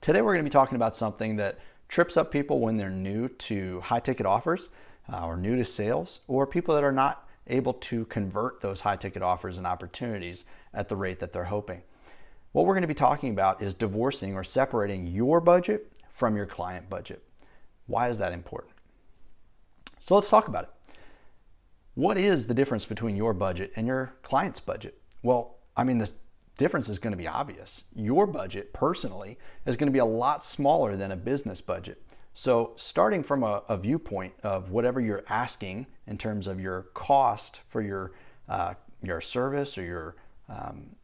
Today we're going to be talking about something that trips up people when they're new to high ticket offers or new to sales, or people that are not able to convert those high ticket offers and opportunities at the rate that they're hoping. What we're going to be talking about is divorcing or separating your budget from your client budget. Why is that important? So let's talk about it. What is the difference between your budget and your client's budget? Well, this difference is going to be obvious. Your budget personally is going to be a lot smaller than a business budget. So starting from a viewpoint of whatever you're asking in terms of your cost for your service or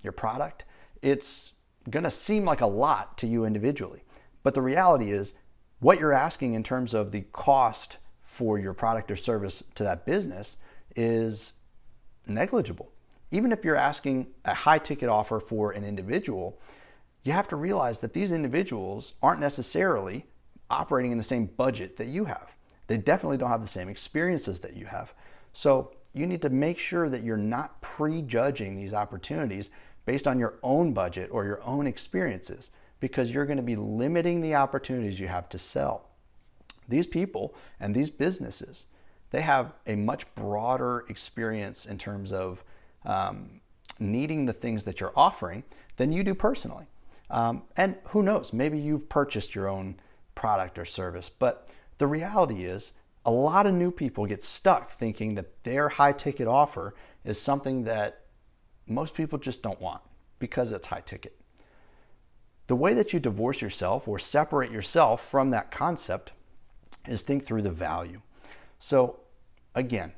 your product, it's going to seem like a lot to you individually. But the reality is what you're asking in terms of the cost for your product or service to that business is negligible. Even if you're asking a high ticket offer for an individual, you have to realize that these individuals aren't necessarily operating in the same budget that you have. They definitely don't have the same experiences that you have. So you need to make sure that you're not prejudging these opportunities based on your own budget or your own experiences, because you're going to be limiting the opportunities you have to sell. These people and these businesses, they have a much broader experience in terms of needing the things that you're offering than you do personally. And who knows, maybe you've purchased your own product or service, but the reality is a lot of new people get stuck thinking that their high ticket offer is something that most people just don't want because it's high ticket. The way that you divorce yourself or separate yourself from that concept is think through the value. So again,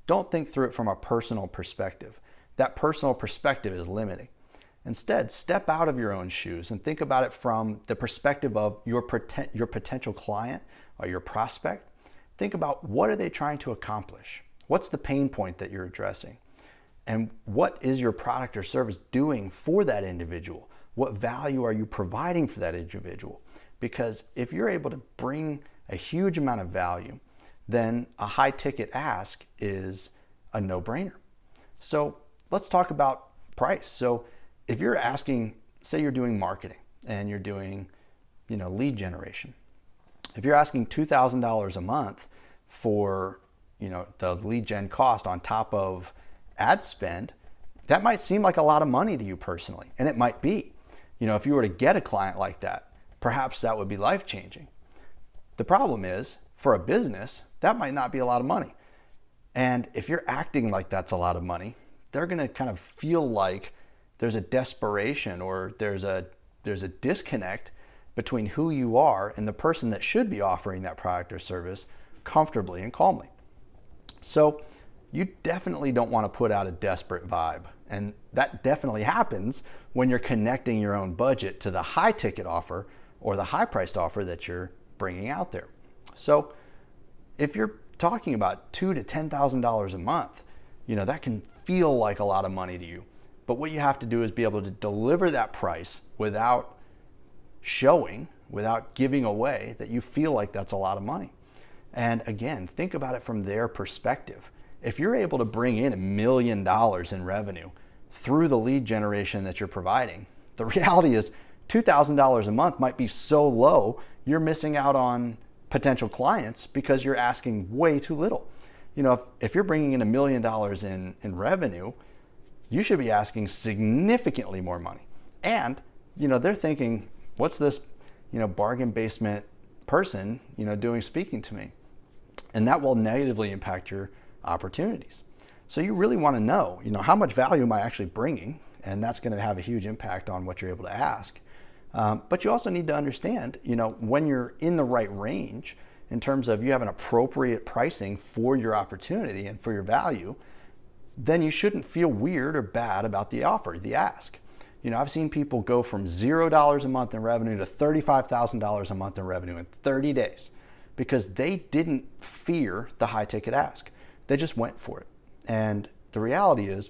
don't think through it from a personal perspective. That personal perspective is limiting. Instead, step out of your own shoes and think about it from the perspective of your potential client or your prospect. Think about, what are they trying to accomplish? What's the pain point that you're addressing? And what is your product or service doing for that individual? What value are you providing for that individual? Because if you're able to bring a huge amount of value, then a high ticket ask is a no-brainer. So let's talk about price. So if you're asking, say you're doing marketing and you're doing, lead generation. If you're asking $2,000 a month for, the lead gen cost on top of ad spend, that might seem like a lot of money to you personally. And it might be. If you were to get a client like that, perhaps that would be life-changing. The problem is, for a business, that might not be a lot of money. And if you're acting like that's a lot of money, they're going to kind of feel like there's a desperation or there's a disconnect between who you are and the person that should be offering that product or service comfortably and calmly. So you definitely don't want to put out a desperate vibe. And that definitely happens when you're connecting your own budget to the high ticket offer or the high priced offer that you're bringing out there. So if you're talking about $2,000 to $10,000 a month, that can feel like a lot of money to you. But what you have to do is be able to deliver that price without giving away that you feel like that's a lot of money. And again, think about it from their perspective. If you're able to bring in $1 million in revenue through the lead generation that you're providing, the reality is $2,000 a month might be so low, you're missing out on potential clients because you're asking way too little. If you're bringing in $1 million in revenue, you should be asking significantly more money. And, they're thinking, what's this, bargain basement person, speaking to me? And that will negatively impact your opportunities. So you really want to know, how much value am I actually bringing? And that's going to have a huge impact on what you're able to ask. But you also need to understand, when you're in the right range in terms of you have an appropriate pricing for your opportunity and for your value, then you shouldn't feel weird or bad about the offer, the ask. I've seen people go from $0 a month in revenue to $35,000 a month in revenue in 30 days because they didn't fear the high ticket ask. They just went for it. And the reality is,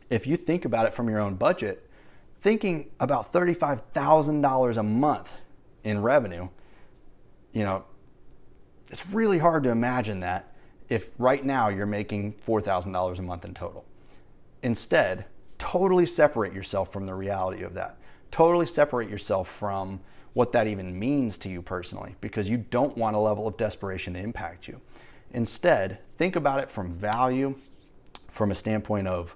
if you think about it from your own budget, thinking about $35,000 a month in revenue, it's really hard to imagine that if right now you're making $4,000 a month in total. Instead, totally separate yourself from the reality of that. Totally separate yourself from what that even means to you personally, because you don't want a level of desperation to impact you. Instead, think about it from value, from a standpoint of,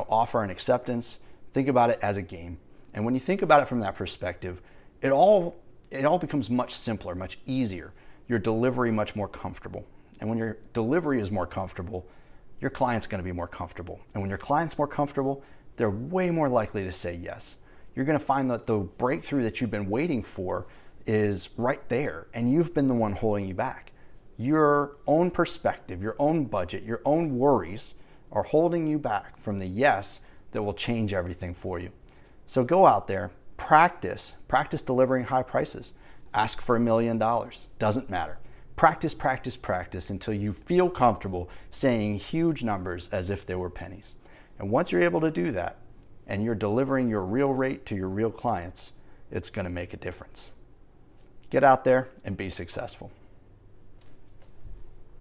offer and acceptance. Think about it as a game. And when you think about it from that perspective, it all becomes much simpler, much easier. Your delivery much more comfortable. And when your delivery is more comfortable, your client's going to be more comfortable. And when your client's more comfortable, they're way more likely to say yes. You're going to find that the breakthrough that you've been waiting for is right there, and you've been the one holding you back. Your own perspective, your own budget, your own worries are holding you back from the yes that will change everything for you. So go out there, practice delivering high prices. Ask for $1 million, doesn't matter. Practice until you feel comfortable saying huge numbers as if they were pennies. And once you're able to do that, and you're delivering your real rate to your real clients, it's going to make a difference. Get out there and be successful.